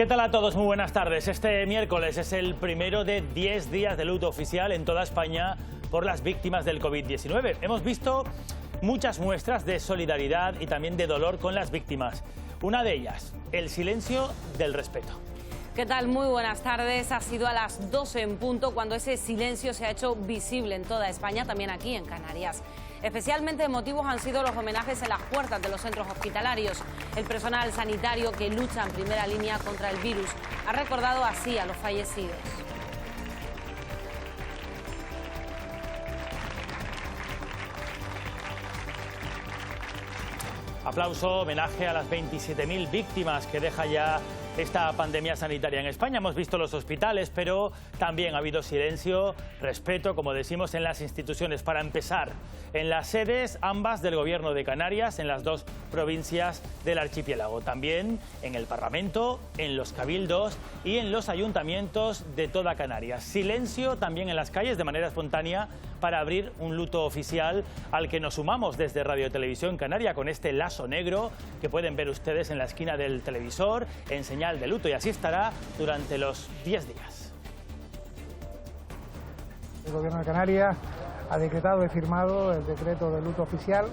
¿Qué tal a todos? Muy buenas tardes. Este miércoles es el primero de 10 días de luto oficial en toda España por las víctimas del COVID-19. Hemos visto muchas muestras de solidaridad y también de dolor con las víctimas. Una de ellas, el silencio del respeto. ¿Qué tal? Muy buenas tardes. Ha sido a las 12 en punto cuando ese silencio se ha hecho visible en toda España, también aquí en Canarias. Especialmente emotivos han sido los homenajes en las puertas de los centros hospitalarios. El personal sanitario que lucha en primera línea contra el virus ha recordado así a los fallecidos. Aplauso, homenaje a las 27.000 víctimas que deja ya esta pandemia sanitaria en España. Hemos visto los hospitales, pero también ha habido silencio, respeto, como decimos, en las instituciones. Para empezar, en las sedes ambas del Gobierno de Canarias, en las dos provincias del archipiélago. También en el Parlamento, en los cabildos y en los ayuntamientos de toda Canarias. Silencio también en las calles de manera espontánea para abrir un luto oficial al que nos sumamos desde Radio Televisión Canaria con este lazo negro que pueden ver ustedes en la esquina del televisor en señal de luto, y así estará durante los 10 días. El Gobierno de Canarias ha decretado y firmado el decreto de luto oficial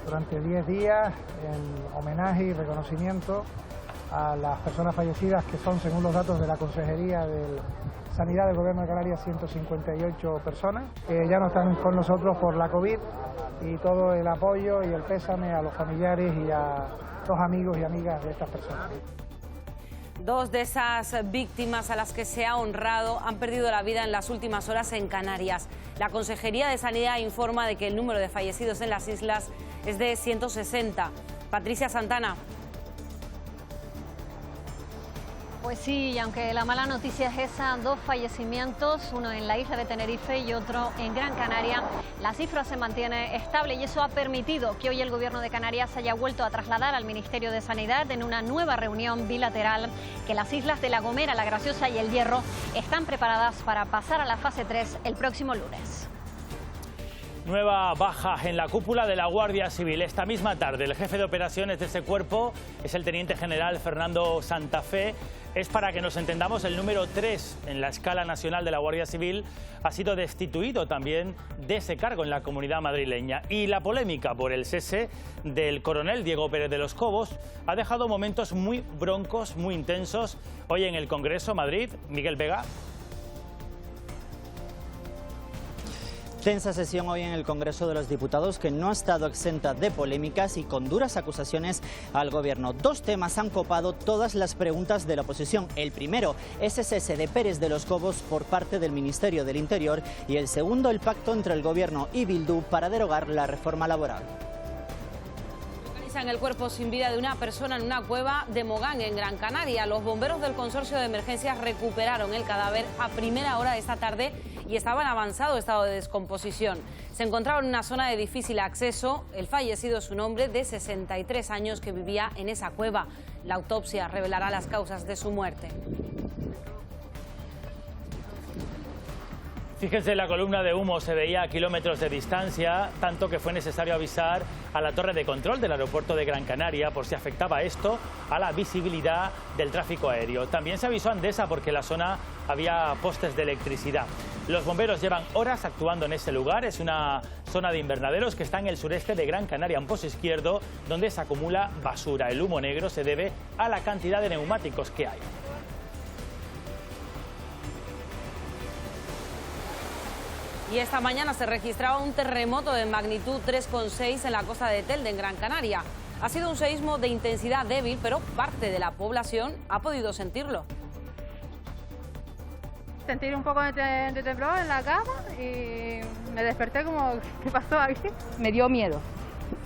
durante 10 días en homenaje y reconocimiento a las personas fallecidas, que son, según los datos de la Consejería de Sanidad del Gobierno de Canarias, 158 personas, que ya no están con nosotros por la COVID, y todo el apoyo y el pésame a los familiares y a los amigos y amigas de estas personas. Dos de esas víctimas a las que se ha honrado han perdido la vida en las últimas horas en Canarias. La Consejería de Sanidad informa de que el número de fallecidos en las islas es de 160. Patricia Santana. Pues sí, y aunque la mala noticia es esa, 2 fallecimientos, uno en la isla de Tenerife y otro en Gran Canaria, la cifra se mantiene estable y eso ha permitido que hoy el Gobierno de Canarias haya vuelto a trasladar al Ministerio de Sanidad en una nueva reunión bilateral que las islas de La Gomera, La Graciosa y El Hierro están preparadas para pasar a la fase 3 el próximo lunes. Nueva baja en la cúpula de la Guardia Civil. Esta misma tarde el jefe de operaciones de ese cuerpo es el teniente general Fernando Santa Fe. Es, para que nos entendamos, el número 3 en la escala nacional de la Guardia Civil. Ha sido destituido también de ese cargo en la Comunidad madrileña. Y la polémica por el cese del coronel Diego Pérez de los Cobos ha dejado momentos muy broncos, muy intensos. Hoy en el Congreso, Madrid, Miguel Vega. Tensa sesión hoy en el Congreso de los Diputados, que no ha estado exenta de polémicas y con duras acusaciones al Gobierno. 2 temas han copado todas las preguntas de la oposición. El primero es ese cese de Pérez de los Cobos por parte del Ministerio del Interior, y el segundo, el pacto entre el Gobierno y Bildu para derogar la reforma laboral. En el cuerpo sin vida de una persona en una cueva de Mogán, en Gran Canaria. Los bomberos del Consorcio de Emergencias recuperaron el cadáver a primera hora de esta tarde y estaba en avanzado estado de descomposición. Se encontraba en una zona de difícil acceso. El fallecido es un hombre de 63 años que vivía en esa cueva. La autopsia revelará las causas de su muerte. Fíjense, la columna de humo se veía a kilómetros de distancia, tanto que fue necesario avisar a la torre de control del aeropuerto de Gran Canaria por si afectaba esto a la visibilidad del tráfico aéreo. También se avisó a Endesa porque en la zona había postes de electricidad. Los bomberos llevan horas actuando en ese lugar. Es una zona de invernaderos que está en el sureste de Gran Canaria, en Pozo Izquierdo, donde se acumula basura. El humo negro se debe a la cantidad de neumáticos que hay. Y esta mañana se registraba un terremoto de magnitud 3,6 en la costa de Telde, en Gran Canaria. Ha sido un seísmo de intensidad débil, pero parte de la población ha podido sentirlo. Sentí un poco de temblor en la cama y me desperté como, ¿qué pasó aquí? Me dio miedo.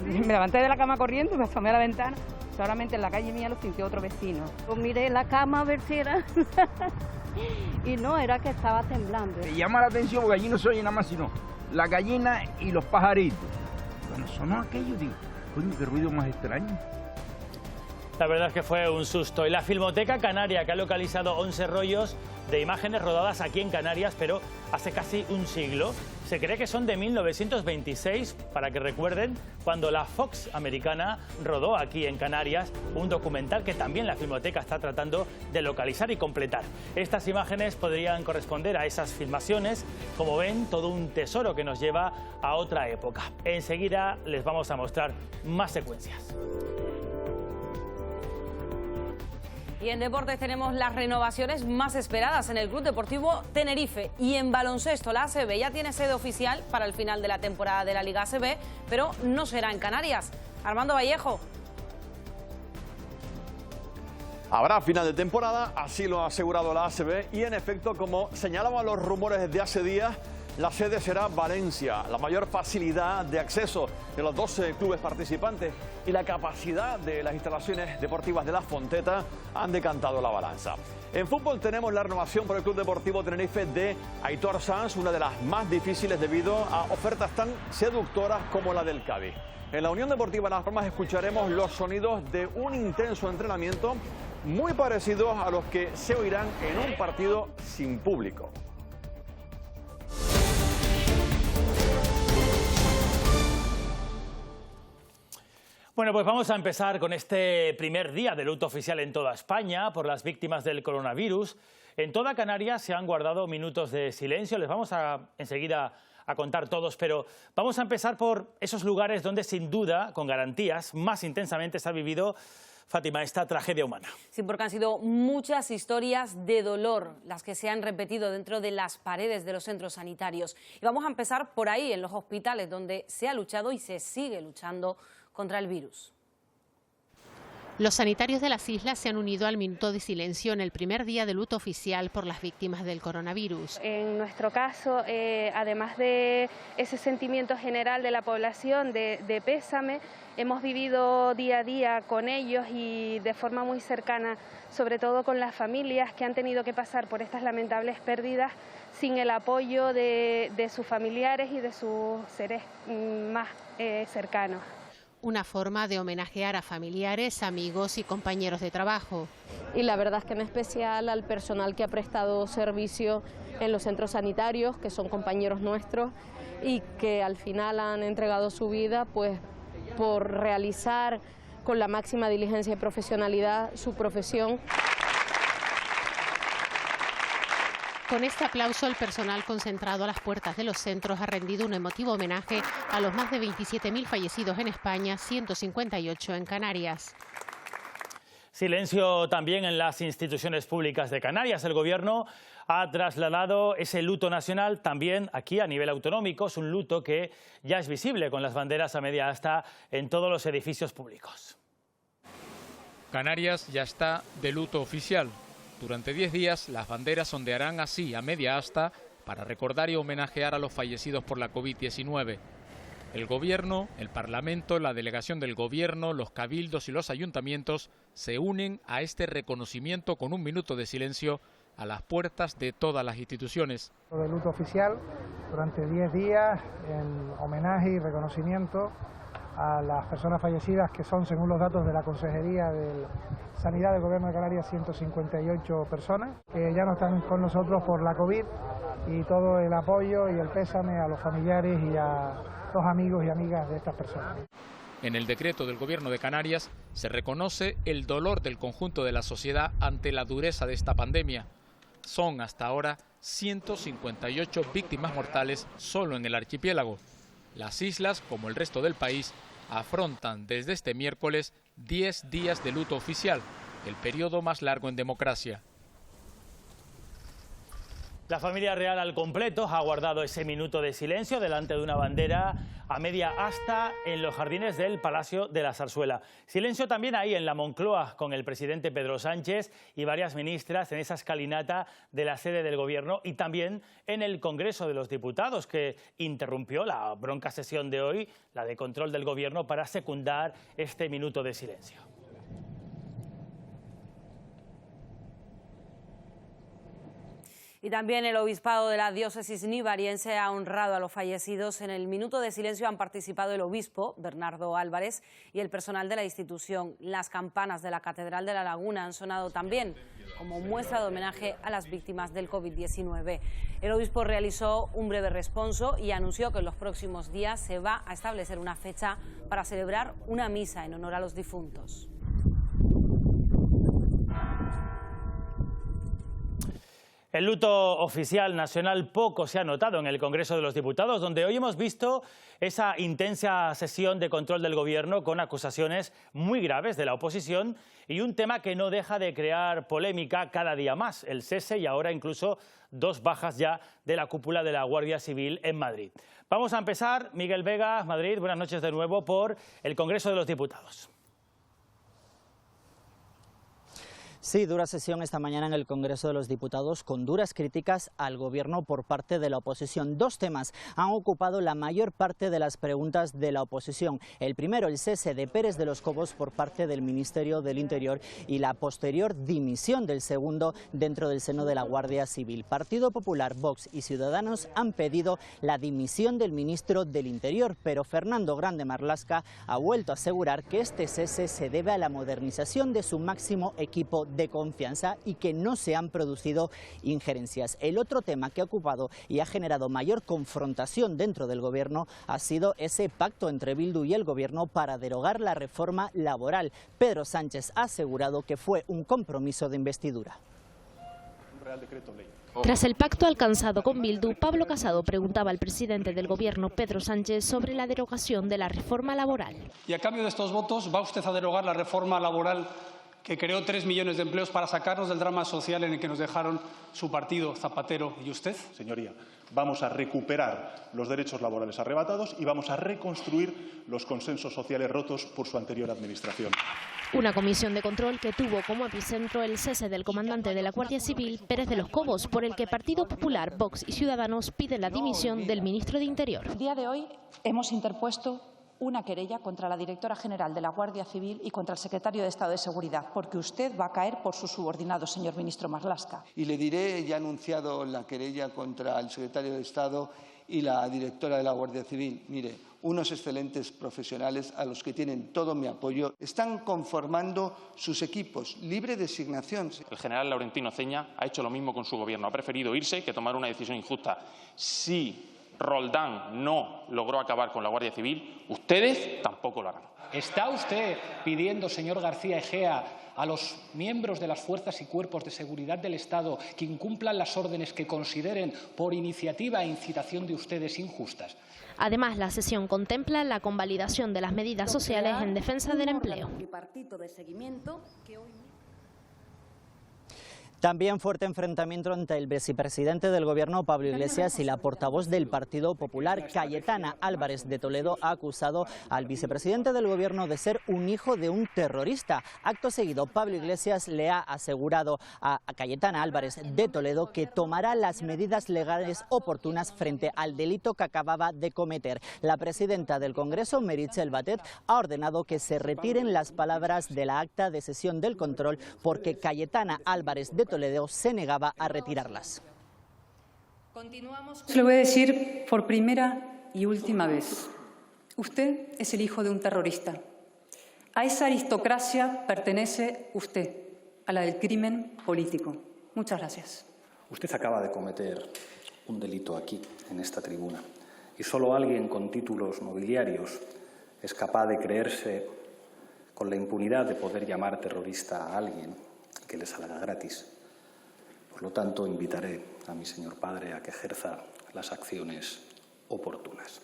Me levanté de la cama corriendo y me asomé a la ventana. Solamente en la calle mía lo sintió otro vecino. Pues miré la cama a ver si era... y no, era que estaba temblando. Me llama la atención porque allí no se oye nada más sino la gallina y los pajaritos. Cuando sonó aquello, digo, coño, qué ruido más extraño. La verdad es que fue un susto. Y la Filmoteca Canaria, que ha localizado 11 rollos de imágenes rodadas aquí en Canarias, pero hace casi un siglo. Se cree que son de 1926, para que recuerden, cuando la Fox americana rodó aquí en Canarias un documental que también la Filmoteca está tratando de localizar y completar. Estas imágenes podrían corresponder a esas filmaciones. Como ven, todo un tesoro que nos lleva a otra época. Enseguida les vamos a mostrar más secuencias. Y en deportes tenemos las renovaciones más esperadas en el Club Deportivo Tenerife. Y en baloncesto, la ACB ya tiene sede oficial para el final de la temporada de la Liga ACB, pero no será en Canarias. Armando Vallejo. Habrá final de temporada, así lo ha asegurado la ACB, y en efecto, como señalaban los rumores desde hace días, la sede será Valencia. La mayor facilidad de acceso de los 12 clubes participantes y la capacidad de las instalaciones deportivas de La Fonteta han decantado la balanza. En fútbol tenemos la renovación por el Club Deportivo Tenerife de Aitor Sanz, una de las más difíciles debido a ofertas tan seductoras como la del Cádiz. En la Unión Deportiva Las Palmas escucharemos los sonidos de un intenso entrenamiento muy parecidos a los que se oirán en un partido sin público. Bueno, pues vamos a empezar con este primer día de luto oficial en toda España por las víctimas del coronavirus. En toda Canarias se han guardado minutos de silencio. Les vamos enseguida a contar todos, pero vamos a empezar por esos lugares donde sin duda, con garantías, más intensamente se ha vivido, Fátima, esta tragedia humana. Sí, porque han sido muchas historias de dolor las que se han repetido dentro de las paredes de los centros sanitarios. Y vamos a empezar por ahí, en los hospitales, donde se ha luchado y se sigue luchando contra el virus. Los sanitarios de las islas se han unido al minuto de silencio en el primer día de luto oficial por las víctimas del coronavirus. En nuestro caso, además de ese sentimiento general de la población de pésame, hemos vivido día a día con ellos y de forma muy cercana, sobre todo con las familias que han tenido que pasar por estas lamentables pérdidas sin el apoyo de sus familiares y de sus seres más cercanos. Una forma de homenajear a familiares, amigos y compañeros de trabajo. Y la verdad es que en especial al personal que ha prestado servicio en los centros sanitarios, que son compañeros nuestros y que al final han entregado su vida pues por realizar con la máxima diligencia y profesionalidad su profesión. Con este aplauso, el personal concentrado a las puertas de los centros ha rendido un emotivo homenaje a los más de 27.000 fallecidos en España, 158 en Canarias. Silencio también en las instituciones públicas de Canarias. El Gobierno ha trasladado ese luto nacional también aquí a nivel autonómico. Es un luto que ya es visible con las banderas a media asta en todos los edificios públicos. Canarias ya está de luto oficial. Durante 10 días las banderas ondearán así a media asta para recordar y homenajear a los fallecidos por la COVID-19. El Gobierno, el Parlamento, la delegación del Gobierno, los cabildos y los ayuntamientos se unen a este reconocimiento con un minuto de silencio a las puertas de todas las instituciones. De luto oficial durante 10 días en homenaje y reconocimiento a las personas fallecidas, que son, según los datos de la Consejería de Sanidad del Gobierno de Canarias, 158 personas, que ya no están con nosotros por la COVID, y todo el apoyo y el pésame a los familiares y a los amigos y amigas de estas personas. En el decreto del Gobierno de Canarias se reconoce el dolor del conjunto de la sociedad ante la dureza de esta pandemia. Son hasta ahora 158 víctimas mortales solo en el archipiélago. Las islas, como el resto del país, afrontan desde este miércoles 10 días de luto oficial, el periodo más largo en democracia. La familia real al completo ha guardado ese minuto de silencio delante de una bandera a media asta en los jardines del Palacio de la Zarzuela. Silencio también ahí en la Moncloa con el presidente Pedro Sánchez y varias ministras en esa escalinata de la sede del Gobierno, y también en el Congreso de los Diputados, que interrumpió la bronca sesión de hoy, la de control del Gobierno, para secundar este minuto de silencio. Y también el obispado de la diócesis nivariense ha honrado a los fallecidos. En el minuto de silencio han participado el obispo, Bernardo Álvarez, y el personal de la institución. Las campanas de la Catedral de La Laguna han sonado también como muestra de homenaje a las víctimas del COVID-19. El obispo realizó un breve responso y anunció que en los próximos días se va a establecer una fecha para celebrar una misa en honor a los difuntos. El luto oficial nacional poco se ha notado en el Congreso de los Diputados, donde hoy hemos visto esa intensa sesión de control del Gobierno con acusaciones muy graves de la oposición y un tema que no deja de crear polémica cada día más, el cese y ahora incluso 2 bajas ya de la cúpula de la Guardia Civil en Madrid. Vamos a empezar, Miguel Vega, Madrid, buenas noches de nuevo, por el Congreso de los Diputados. Sí, dura sesión esta mañana en el Congreso de los Diputados con duras críticas al Gobierno por parte de la oposición. 2 temas han ocupado la mayor parte de las preguntas de la oposición. El primero, el cese de Pérez de los Cobos por parte del Ministerio del Interior y la posterior dimisión del segundo dentro del seno de la Guardia Civil. Partido Popular, Vox y Ciudadanos han pedido la dimisión del ministro del Interior, pero Fernando Grande Marlaska ha vuelto a asegurar que este cese se debe a la modernización de su máximo equipo de confianza y que no se han producido injerencias. El otro tema que ha ocupado y ha generado mayor confrontación dentro del Gobierno ha sido ese pacto entre Bildu y el Gobierno para derogar la reforma laboral. Pedro Sánchez ha asegurado que fue un compromiso de investidura. Tras el pacto alcanzado con Bildu, Pablo Casado preguntaba al presidente del Gobierno, Pedro Sánchez, sobre la derogación de la reforma laboral. Y a cambio de estos votos, ¿va usted a derogar la reforma laboral que creó 3 millones de empleos para sacarnos del drama social en el que nos dejaron su partido, Zapatero y usted? Señoría, vamos a recuperar los derechos laborales arrebatados y vamos a reconstruir los consensos sociales rotos por su anterior administración. Una comisión de control que tuvo como epicentro el cese del comandante de la Guardia Civil, Pérez de los Cobos, por el que Partido Popular, Vox y Ciudadanos piden la dimisión del ministro de Interior. El día de hoy hemos interpuesto una querella contra la directora general de la Guardia Civil y contra el secretario de Estado de Seguridad, porque usted va a caer por sus subordinados, señor ministro Marlaska. Y le diré, ya he anunciado la querella contra el secretario de Estado y la directora de la Guardia Civil. Mire, unos excelentes profesionales a los que tienen todo mi apoyo. Están conformando sus equipos, libre designación. El general Laurentino Ceña ha hecho lo mismo con su gobierno. Ha preferido irse que tomar una decisión injusta. Si Roldán no logró acabar con la Guardia Civil, ustedes tampoco lo harán. ¿Está usted pidiendo, señor García Egea, a los miembros de las fuerzas y cuerpos de seguridad del Estado que incumplan las órdenes que consideren por iniciativa e incitación de ustedes injustas? Además, la sesión contempla la convalidación de las medidas sociales en defensa del empleo. También fuerte enfrentamiento entre el vicepresidente del Gobierno, Pablo Iglesias, y la portavoz del Partido Popular, Cayetana Álvarez de Toledo, ha acusado al vicepresidente del Gobierno de ser un hijo de un terrorista. Acto seguido, Pablo Iglesias le ha asegurado a Cayetana Álvarez de Toledo que tomará las medidas legales oportunas frente al delito que acababa de cometer. La presidenta del Congreso, Meritxell Batet, ha ordenado que se retiren las palabras de la acta de sesión del control porque Cayetana Álvarez de Toledo se negaba a retirarlas. Se lo voy a decir por primera y última vez. Usted es el hijo de un terrorista. A esa aristocracia pertenece usted, a la del crimen político. Muchas gracias. Usted acaba de cometer un delito aquí, en esta tribuna, y solo alguien con títulos nobiliarios es capaz de creerse con la impunidad de poder llamar terrorista a alguien que le salga gratis. Por lo tanto, invitaré a mi señor padre a que ejerza las acciones oportunas.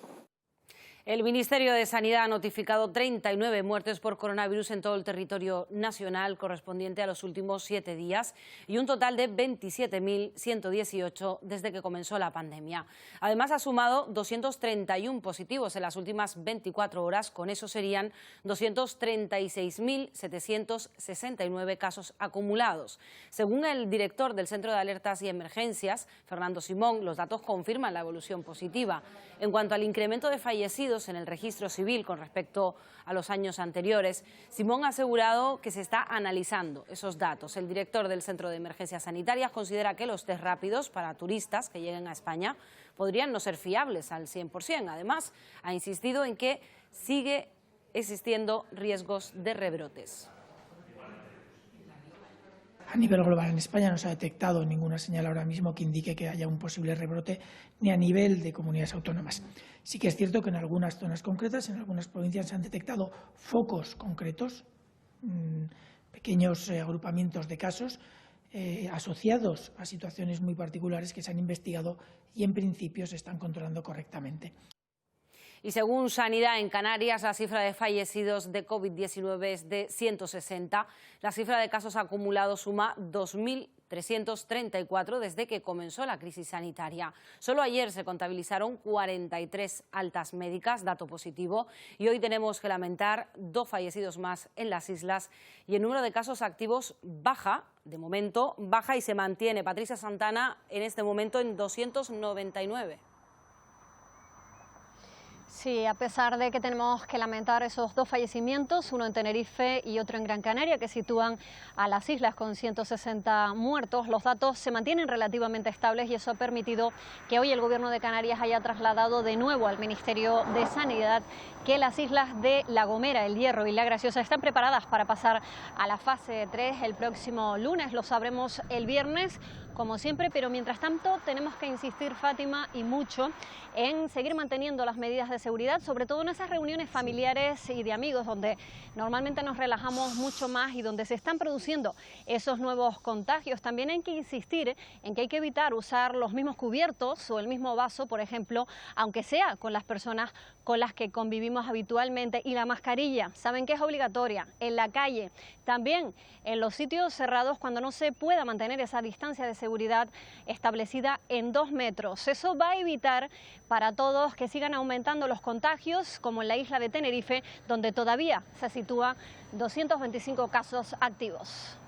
El Ministerio de Sanidad ha notificado 39 muertes por coronavirus en todo el territorio nacional, correspondiente a los últimos 7 días, y un total de 27.118 desde que comenzó la pandemia. Además, ha sumado 231 positivos en las últimas 24 horas. Con eso serían 236.769 casos acumulados. Según el director del Centro de Alertas y Emergencias, Fernando Simón, los datos confirman la evolución positiva. En cuanto al incremento de fallecidos, fallecidos en el registro civil con respecto a los años anteriores. Simón ha asegurado que se está analizando esos datos. El director del Centro de Emergencias Sanitarias considera que los test rápidos para turistas que lleguen a España podrían no ser fiables al 100%. Además, ha insistido en que sigue existiendo riesgos de rebrotes. A nivel global en España no se ha detectado ninguna señal ahora mismo que indique que haya un posible rebrote, ni a nivel de comunidades autónomas. Sí que es cierto que en algunas zonas concretas, en algunas provincias, se han detectado focos concretos, pequeños agrupamientos de casos asociados a situaciones muy particulares que se han investigado y en principio se están controlando correctamente. Y según Sanidad en Canarias, la cifra de fallecidos de COVID-19 es de 160. La cifra de casos acumulados suma 2.334 desde que comenzó la crisis sanitaria. Solo ayer se contabilizaron 43 altas médicas, dato positivo, y hoy tenemos que lamentar 2 fallecidos más en las islas y el número de casos activos baja, de momento baja y se mantiene. Patricia Santana en este momento en 299. Sí, a pesar de que tenemos que lamentar esos 2 fallecimientos, uno en Tenerife y otro en Gran Canaria, que sitúan a las islas con 160 muertos, los datos se mantienen relativamente estables y eso ha permitido que hoy el Gobierno de Canarias haya trasladado de nuevo al Ministerio de Sanidad que las islas de La Gomera, El Hierro y La Graciosa están preparadas para pasar a la fase 3 el próximo lunes. Lo sabremos el viernes, como siempre, pero mientras tanto tenemos que insistir, Fátima, y mucho en seguir manteniendo las medidas de seguridad, sobre todo en esas reuniones familiares y de amigos donde normalmente nos relajamos mucho más y donde se están produciendo esos nuevos contagios. También hay que insistir en que hay que evitar usar los mismos cubiertos o el mismo vaso, por ejemplo, aunque sea con las personas con las que convivimos habitualmente. Y la mascarilla, saben que es obligatoria en la calle, también en los sitios cerrados cuando no se pueda mantener esa distancia de seguridad establecida en 2 metros. Eso va a evitar para todos que sigan aumentando los contagios, como en la isla de Tenerife, donde todavía se sitúan 225 casos activos.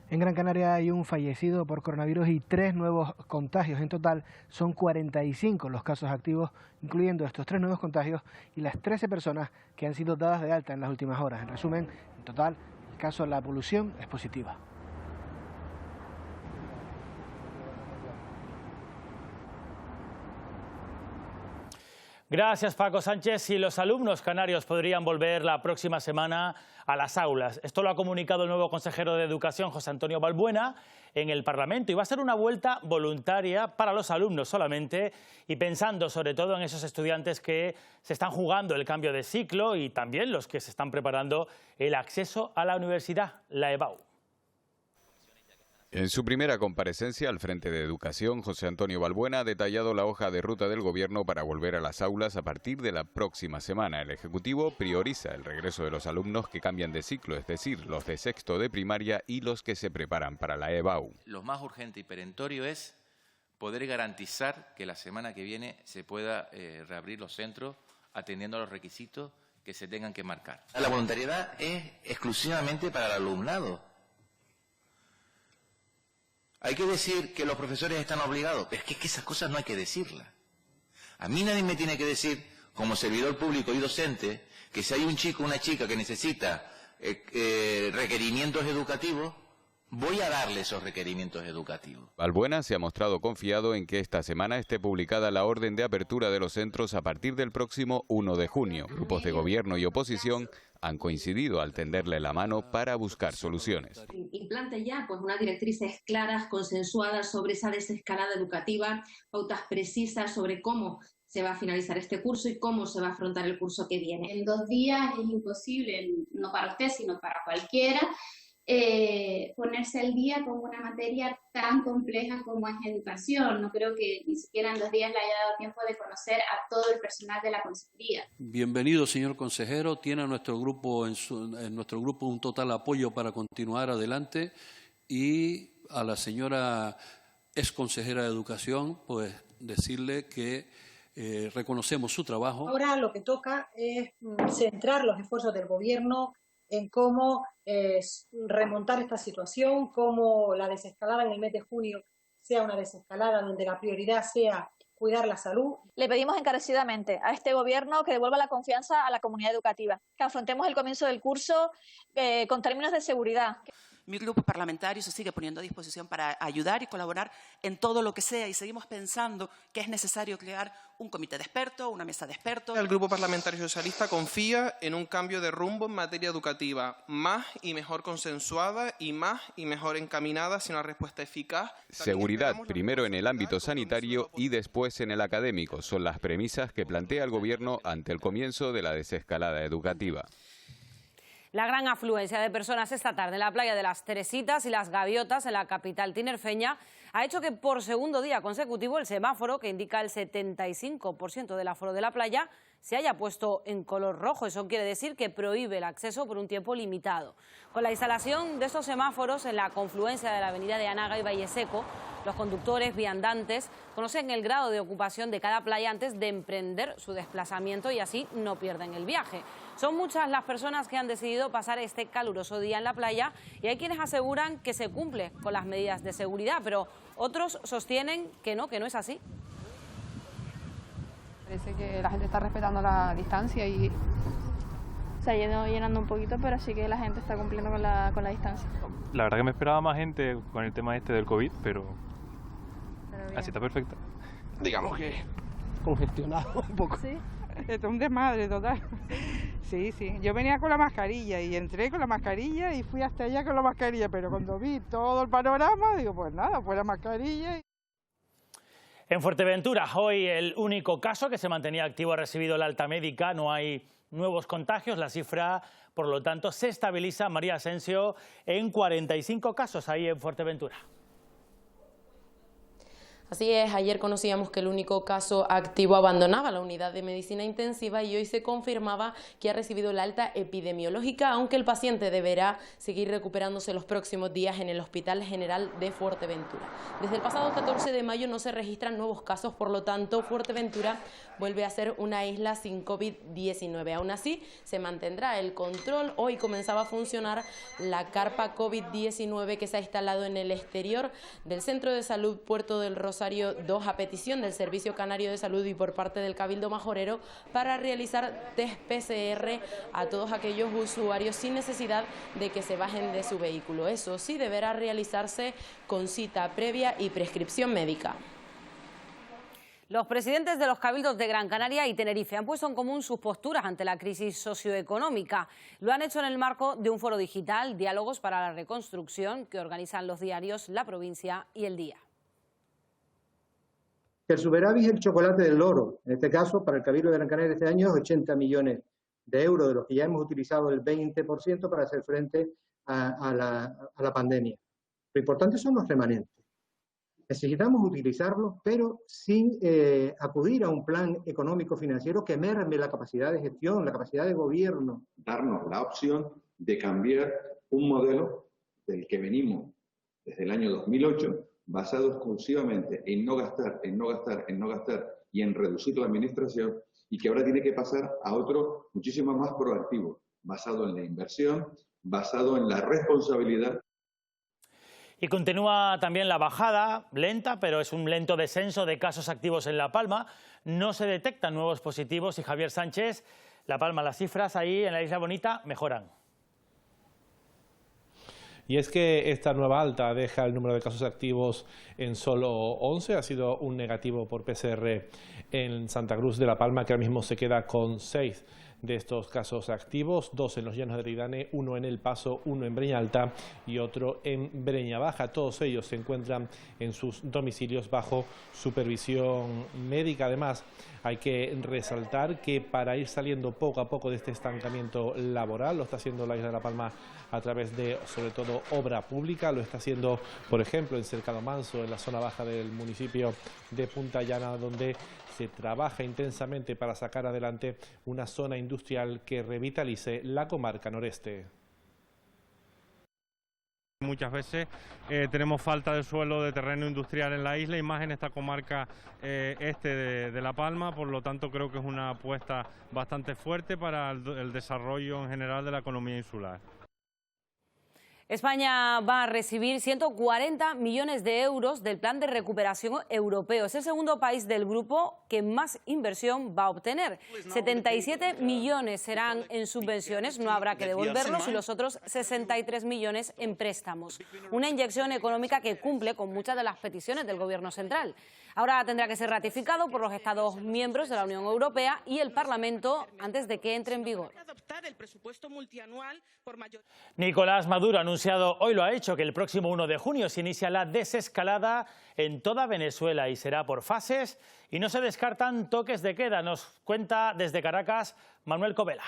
En Gran Canaria hay un fallecido por coronavirus y 3 nuevos contagios. En total son 45 los casos activos, incluyendo estos 3 nuevos contagios y las 13 personas que han sido dadas de alta en las últimas horas. En resumen, en total, el caso de la polución es positiva. Gracias, Paco Sánchez. Y los alumnos canarios podrían volver la próxima semana a las aulas. Esto lo ha comunicado el nuevo consejero de Educación, José Antonio Balbuena, en el Parlamento. Y va a ser una vuelta voluntaria para los alumnos solamente y pensando sobre todo en esos estudiantes que se están jugando el cambio de ciclo y también los que se están preparando el acceso a la universidad, la EBAU. En su primera comparecencia al frente de Educación, José Antonio Balbuena ha detallado la hoja de ruta del Gobierno para volver a las aulas a partir de la próxima semana. El Ejecutivo prioriza el regreso de los alumnos que cambian de ciclo, es decir, los de sexto de primaria y los que se preparan para la EBAU. Lo más urgente y perentorio es poder garantizar que la semana que viene se pueda reabrir los centros atendiendo a los requisitos que se tengan que marcar. La voluntariedad es exclusivamente para el alumnado. Hay que decir que los profesores están obligados, pero es que esas cosas no hay que decirlas. A mí nadie me tiene que decir, como servidor público y docente, que si hay un chico o una chica que necesita requerimientos educativos, voy a darle esos requerimientos educativos. Balbuena se ha mostrado confiado en que esta semana esté publicada la orden de apertura de los centros a partir del próximo 1 de junio. Grupos de gobierno y oposición han coincidido al tenderle la mano para buscar soluciones. Implante ya unas directrices claras, consensuadas sobre esa desescalada educativa, pautas precisas sobre cómo se va a finalizar este curso y cómo se va a afrontar el curso que viene. En 2 días es imposible, no para usted, sino para cualquiera, ponerse al día con una materia tan compleja como es educación. No creo que ni siquiera en 2 días le haya dado tiempo de conocer a todo el personal de la consejería. Bienvenido, señor consejero. Tiene a nuestro grupo en nuestro grupo un total apoyo para continuar adelante, y a la señora ex consejera de Educación, pues decirle que reconocemos su trabajo. Ahora lo que toca es centrar los esfuerzos del Gobierno en cómo remontar esta situación, cómo la desescalada en el mes de junio sea una desescalada donde la prioridad sea cuidar la salud. Le pedimos encarecidamente a este Gobierno que devuelva la confianza a la comunidad educativa, que afrontemos el comienzo del curso con términos de seguridad. Mi grupo parlamentario se sigue poniendo a disposición para ayudar y colaborar en todo lo que sea, y seguimos pensando que es necesario crear un comité de expertos, una mesa de expertos. El Grupo Parlamentario Socialista confía en un cambio de rumbo en materia educativa, más y mejor consensuada y más y mejor encaminada hacia una respuesta eficaz. Seguridad primero en el ámbito sanitario y después en el académico son las premisas que plantea el Gobierno ante el comienzo de la desescalada educativa. La gran afluencia de personas esta tarde en la playa de las Teresitas y las Gaviotas, en la capital tinerfeña, ha hecho que por segundo día consecutivo el semáforo, que indica el 75% del aforo de la playa, se haya puesto en color rojo. Eso quiere decir que prohíbe el acceso por un tiempo limitado. Con la instalación de estos semáforos en la confluencia de la avenida de Anaga y Valleseco, los conductores viandantes conocen el grado de ocupación de cada playa antes de emprender su desplazamiento y así no pierden el viaje. Son muchas las personas que han decidido pasar este caluroso día en la playa y hay quienes aseguran que se cumple con las medidas de seguridad, pero otros sostienen que no es así. Parece que la gente está respetando la distancia y se ha ido llenando un poquito, pero sí que la gente está cumpliendo con la distancia. La verdad que me esperaba más gente con el tema este del COVID, pero así está perfecto. Digamos que congestionado un poco. Sí, esto es un desmadre total. Sí, sí. Yo venía con la mascarilla y entré con la mascarilla y fui hasta allá con la mascarilla, pero cuando vi todo el panorama, digo, pues nada, pues la mascarilla. En Fuerteventura, hoy el único caso que se mantenía activo ha recibido la alta médica, no hay nuevos contagios, la cifra, por lo tanto, se estabiliza, María Asensio, en 45 casos ahí en Fuerteventura. Así es, ayer conocíamos que el único caso activo abandonaba la unidad de medicina intensiva y hoy se confirmaba que ha recibido la alta epidemiológica, aunque el paciente deberá seguir recuperándose los próximos días en el Hospital General de Fuerteventura. Desde el pasado 14 de mayo no se registran nuevos casos, por lo tanto Fuerteventura vuelve a ser una isla sin COVID-19. Aún así, se mantendrá el control. Hoy comenzaba a funcionar la carpa COVID-19 que se ha instalado en el exterior del Centro de Salud Puerto del Rosario 2 a petición del Servicio Canario de Salud y por parte del Cabildo Majorero para realizar test PCR a todos aquellos usuarios sin necesidad de que se bajen de su vehículo. Eso sí, deberá realizarse con cita previa y prescripción médica. Los presidentes de los cabildos de Gran Canaria y Tenerife han puesto en común sus posturas ante la crisis socioeconómica. Lo han hecho en el marco de un foro digital, Diálogos para la Reconstrucción, que organizan los diarios La Provincia y El Día. El superávit es el chocolate del loro. En este caso, para el Cabildo de Gran Canaria este año es 80 millones de euros, de los que ya hemos utilizado el 20% para hacer frente a la pandemia. Lo importante son los remanentes. Necesitamos utilizarlos, pero sin acudir a un plan económico-financiero que merme la capacidad de gestión, la capacidad de gobierno. Darnos la opción de cambiar un modelo del que venimos desde el año 2008, basado exclusivamente en no gastar, en no gastar, en no gastar y en reducir la administración, y que ahora tiene que pasar a otro muchísimo más proactivo, basado en la inversión, basado en la responsabilidad. Y continúa también la bajada, lenta, pero es un lento descenso de casos activos en La Palma. No se detectan nuevos positivos y Javier Sánchez, La Palma, las cifras ahí en la Isla Bonita mejoran. Y es que esta nueva alta deja el número de casos activos en solo 11, ha sido un negativo por PCR en Santa Cruz de La Palma, que ahora mismo se queda con 6 de estos casos activos, 2 en los Llanos de Eridane, 1 en El Paso, 1 en Breña Alta y otro en Breña Baja. Todos ellos se encuentran en sus domicilios bajo supervisión médica. Además, hay que resaltar que para ir saliendo poco a poco de este estancamiento laboral, lo está haciendo la Isla de La Palma a través de, sobre todo, obra pública. Lo está haciendo, por ejemplo, en Cercado Manso, en la zona baja del municipio de Punta Llana, donde se trabaja intensamente para sacar adelante una zona industrial que revitalice la comarca noreste. Muchas veces tenemos falta de suelo de terreno industrial en la isla y más en esta comarca este de La Palma, por lo tanto creo que es una apuesta bastante fuerte para el desarrollo en general de la economía insular. España va a recibir 140 millones de euros del Plan de Recuperación Europeo. Es el segundo país del grupo que más inversión va a obtener. 77 millones serán en subvenciones, no habrá que devolverlos, y los otros 63 millones en préstamos. Una inyección económica que cumple con muchas de las peticiones del Gobierno central. Ahora tendrá que ser ratificado por los Estados miembros de la Unión Europea y el Parlamento antes de que entre en vigor. Nicolás Maduro ha anunciado, hoy lo ha hecho, que el próximo 1 de junio se inicia la desescalada en toda Venezuela y será por fases y no se descartan toques de queda. Nos cuenta desde Caracas Manuel Covela.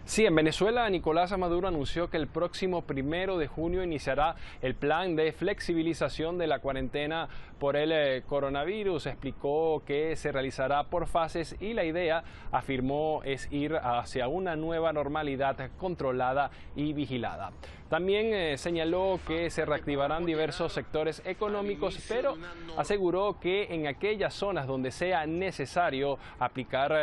Sí, en Venezuela, Nicolás Maduro anunció que el próximo 1 de junio iniciará el plan de flexibilización de la cuarentena por el coronavirus. Explicó que se realizará por fases y la idea, afirmó, es ir hacia una nueva normalidad controlada y vigilada. También señaló que se reactivarán diversos sectores económicos, pero aseguró que en aquellas zonas donde sea necesario aplicar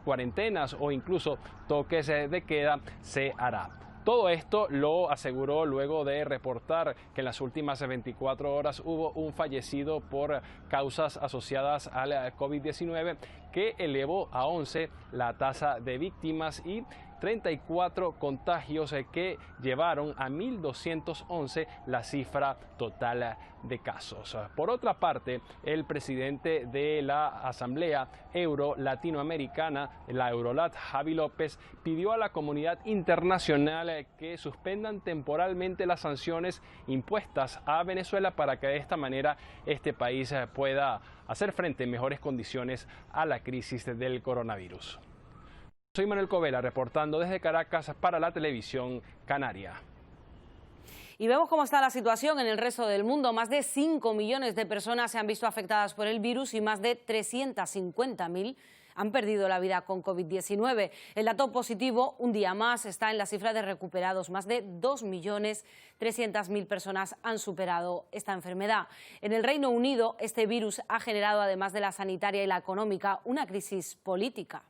cuarentenas o incluso toques de queda se hará. Todo esto lo aseguró luego de reportar que en las últimas 24 horas hubo un fallecido por causas asociadas al COVID-19 que elevó a 11 la tasa de víctimas y 34 contagios que llevaron a 1.211 la cifra total de casos. Por otra parte, el presidente de la Asamblea Euro-Latinoamericana, la Eurolat, Javi López, pidió a la comunidad internacional que suspendan temporalmente las sanciones impuestas a Venezuela para que de esta manera este país pueda hacer frente en mejores condiciones a la crisis del coronavirus. Soy Manuel Covela, reportando desde Caracas para la Televisión Canaria. Y vemos cómo está la situación en el resto del mundo. Más de 5 millones de personas se han visto afectadas por el virus y más de 350.000 han perdido la vida con COVID-19. El dato positivo, un día más, está en la cifra de recuperados. Más de 2.300.000 personas han superado esta enfermedad. En el Reino Unido, este virus ha generado, además de la sanitaria y la económica, una crisis política.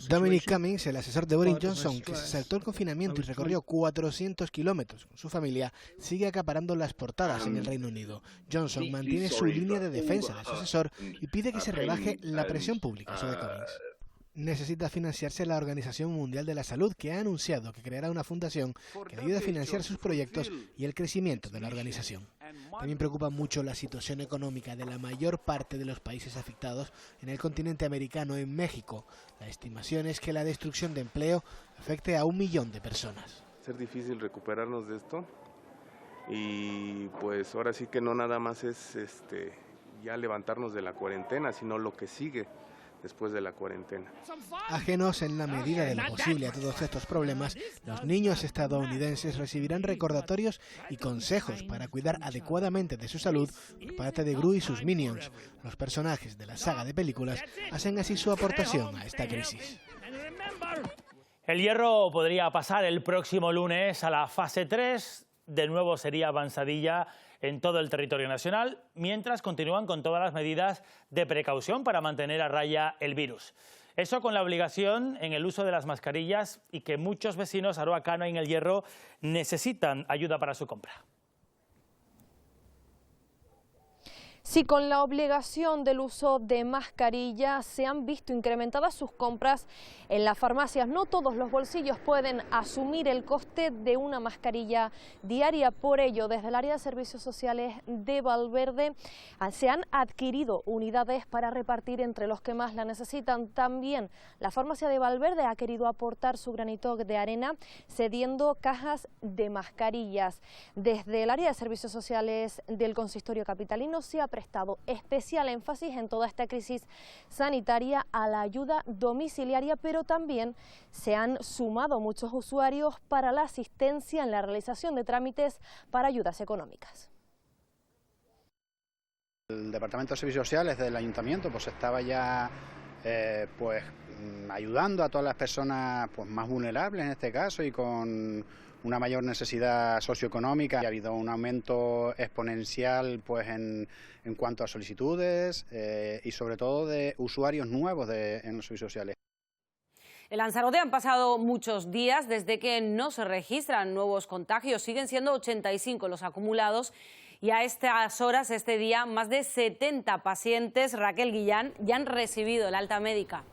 Dominic Cummings, el asesor de Boris Johnson, que se saltó el confinamiento y recorrió 400 kilómetros con su familia, sigue acaparando las portadas en el Reino Unido. Johnson mantiene su línea de defensa de su asesor y pide que se rebaje la presión pública sobre Cummings. Necesita financiarse la Organización Mundial de la Salud, que ha anunciado que creará una fundación que ayude a financiar sus proyectos y el crecimiento de la organización. También preocupa mucho la situación económica de la mayor parte de los países afectados en el continente americano. En México, la estimación es que la destrucción de empleo afecte a 1 millón de personas. Es difícil recuperarnos de esto y pues ahora sí que no nada más es ya levantarnos de la cuarentena, sino lo que sigue después de la cuarentena. Ajenos en la medida de lo posible a todos estos problemas, los niños estadounidenses recibirán recordatorios y consejos para cuidar adecuadamente de su salud por parte de Gru y sus Minions. Los personajes de la saga de películas hacen así su aportación a esta crisis. El Hierro podría pasar el próximo lunes a la fase 3. De nuevo sería avanzadilla en todo el territorio nacional, mientras continúan con todas las medidas de precaución para mantener a raya el virus. Eso con la obligación en el uso de las mascarillas y que muchos vecinos Aroa Cano y en el Hierro necesitan ayuda para su compra. Sí, con la obligación del uso de mascarillas se han visto incrementadas sus compras en las farmacias. No todos los bolsillos pueden asumir el coste de una mascarilla diaria. Por ello, desde el área de servicios sociales de Valverde se han adquirido unidades para repartir entre los que más la necesitan. También la farmacia de Valverde ha querido aportar su granito de arena cediendo cajas de mascarillas. Desde el área de servicios sociales del consistorio capitalino se ha prestado especial énfasis en toda esta crisis sanitaria a la ayuda domiciliaria, pero también se han sumado muchos usuarios para la asistencia en la realización de trámites para ayudas económicas. El Departamento de Servicios Sociales del Ayuntamiento pues estaba ya ayudando a todas las personas más vulnerables en este caso y con una mayor necesidad socioeconómica. Ha habido un aumento exponencial en cuanto a solicitudes y sobre todo de usuarios nuevos en los servicios sociales. En Lanzarote han pasado muchos días desde que no se registran nuevos contagios. Siguen siendo 85 los acumulados y a estas horas, este día, más de 70 pacientes, Raquel Guillán, ya han recibido el alta médica.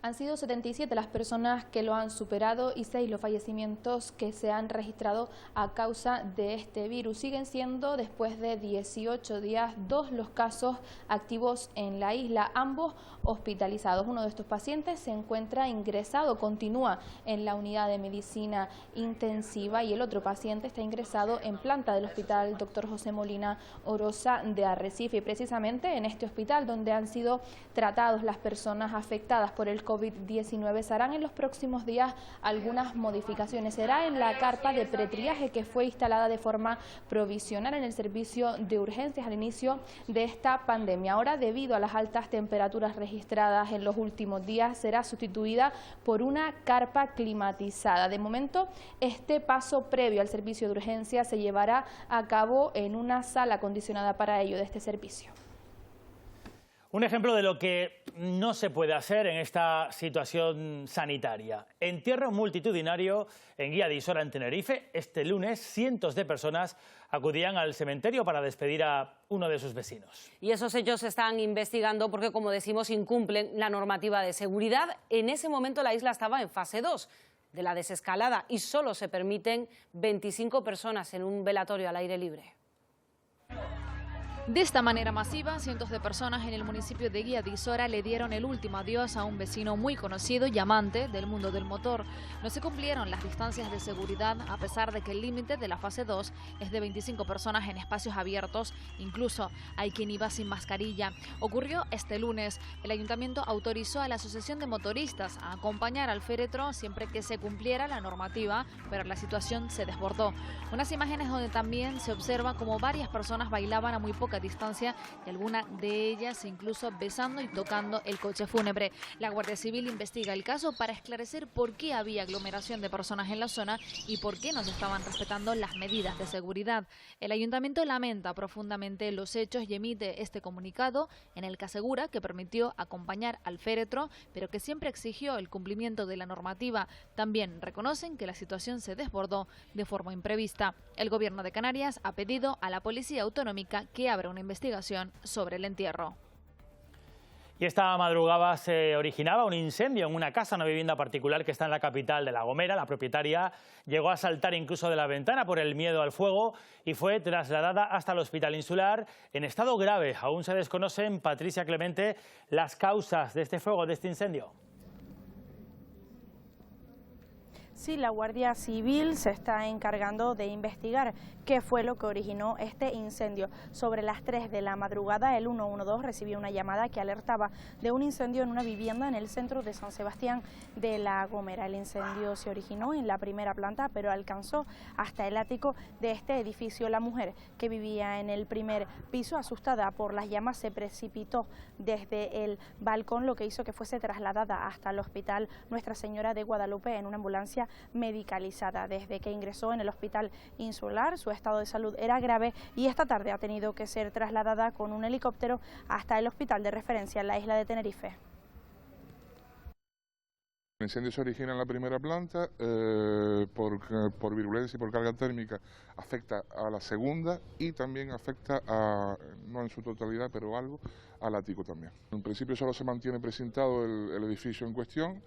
Han sido 77 las personas que lo han superado y 6 los fallecimientos que se han registrado a causa de este virus. Siguen siendo, después de 18 días, 2 los casos activos en la isla, ambos hospitalizados. Uno de estos pacientes se encuentra ingresado, continúa en la unidad de medicina intensiva, y el otro paciente está ingresado en planta del hospital Dr. José Molina Orosa de Arrecife. Y precisamente en este hospital donde han sido tratados las personas afectadas por el COVID-19 se harán en los próximos días algunas modificaciones. Será en la carpa de pretriaje que fue instalada de forma provisional en el servicio de urgencias al inicio de esta pandemia. Ahora, debido a las altas temperaturas registradas en los últimos días, será sustituida por una carpa climatizada. De momento, este paso previo al servicio de urgencias se llevará a cabo en una sala acondicionada para ello de este servicio. Un ejemplo de lo que no se puede hacer en esta situación sanitaria. Entierro multitudinario en Guía de Isora, en Tenerife. Este lunes, cientos de personas acudían al cementerio para despedir a uno de sus vecinos. Y esos hechos se están investigando porque, como decimos, incumplen la normativa de seguridad. En ese momento la isla estaba en fase 2 de la desescalada y solo se permiten 25 personas en un velatorio al aire libre. De esta manera masiva, cientos de personas en el municipio de Guía de Isora le dieron el último adiós a un vecino muy conocido y amante del mundo del motor. No se cumplieron las distancias de seguridad, a pesar de que el límite de la fase 2 es de 25 personas en espacios abiertos. Incluso hay quien iba sin mascarilla. Ocurrió este lunes. El ayuntamiento autorizó a la Asociación de Motoristas a acompañar al féretro siempre que se cumpliera la normativa, pero la situación se desbordó. Unas imágenes donde también se observa como varias personas bailaban a muy poca distancia y alguna de ellas incluso besando y tocando el coche fúnebre. La Guardia Civil investiga el caso para esclarecer por qué había aglomeración de personas en la zona y por qué no se estaban respetando las medidas de seguridad. El ayuntamiento lamenta profundamente los hechos y emite este comunicado en el que asegura que permitió acompañar al féretro, pero que siempre exigió el cumplimiento de la normativa. También reconocen que la situación se desbordó de forma imprevista. El Gobierno de Canarias ha pedido a la Policía Autonómica que abra una investigación sobre el entierro. Y esta madrugada se originaba un incendio en una casa, una vivienda particular que está en la capital de La Gomera. La propietaria llegó a saltar incluso de la ventana por el miedo al fuego y fue trasladada hasta el hospital insular en estado grave. Aún se desconocen, Patricia Clemente, las causas de este fuego, de este incendio. Sí, la Guardia Civil se está encargando de investigar qué fue lo que originó este incendio. Sobre las 3 de la madrugada, el 112 recibió una llamada que alertaba de un incendio en una vivienda en el centro de San Sebastián de La Gomera. El incendio se originó en la primera planta, pero alcanzó hasta el ático de este edificio. La mujer que vivía en el primer piso, asustada por las llamas, se precipitó desde el balcón, lo que hizo que fuese trasladada hasta el hospital Nuestra Señora de Guadalupe en una ambulancia medicalizada. Desde que ingresó en el hospital insular, su estado de salud era grave y esta tarde ha tenido que ser trasladada con un helicóptero hasta el hospital de referencia en la isla de Tenerife. El incendio se origina en la primera planta, por virulencia y por carga térmica afecta a la segunda y también afecta, no en su totalidad, pero algo, al ático también. En principio solo se mantiene precintado el edificio en cuestión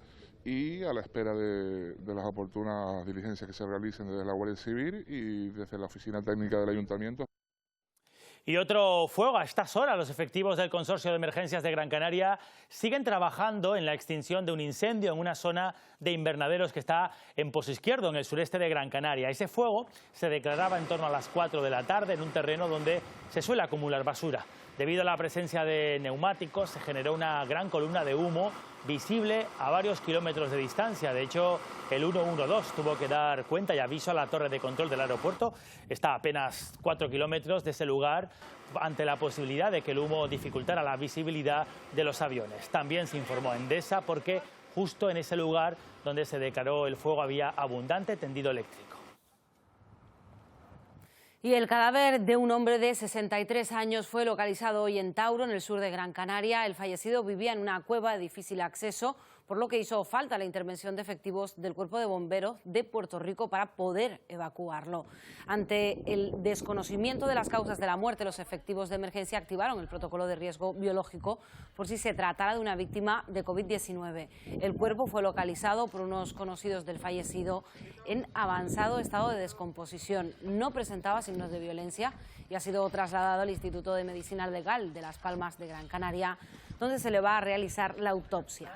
y a la espera de las oportunas diligencias que se realicen desde la Guardia Civil y desde la Oficina Técnica del Ayuntamiento. Y otro fuego a estas horas. Los efectivos del Consorcio de Emergencias de Gran Canaria siguen trabajando en la extinción de un incendio en una zona de invernaderos que está en Pozo Izquierdo, en el sureste de Gran Canaria. Ese fuego se declaraba en torno a las 4 de la tarde en un terreno donde se suele acumular basura. Debido a la presencia de neumáticos, se generó una gran columna de humo visible a varios kilómetros de distancia. De hecho, el 112 tuvo que dar cuenta y aviso a la torre de control del aeropuerto. Está a apenas 4 kilómetros de ese lugar ante la posibilidad de que el humo dificultara la visibilidad de los aviones. También se informó a Endesa porque justo en ese lugar donde se declaró el fuego había abundante tendido eléctrico. Y el cadáver de un hombre de 63 años fue localizado hoy en Tauro, en el sur de Gran Canaria. El fallecido vivía en una cueva de difícil acceso, por lo que hizo falta la intervención de efectivos del Cuerpo de Bomberos de Puerto Rico para poder evacuarlo. Ante el desconocimiento de las causas de la muerte, los efectivos de emergencia activaron el protocolo de riesgo biológico por si se tratara de una víctima de COVID-19. El cuerpo fue localizado por unos conocidos del fallecido en avanzado estado de descomposición. No presentaba signos de violencia y ha sido trasladado al Instituto de Medicina Legal de Las Palmas de Gran Canaria, donde se le va a realizar la autopsia.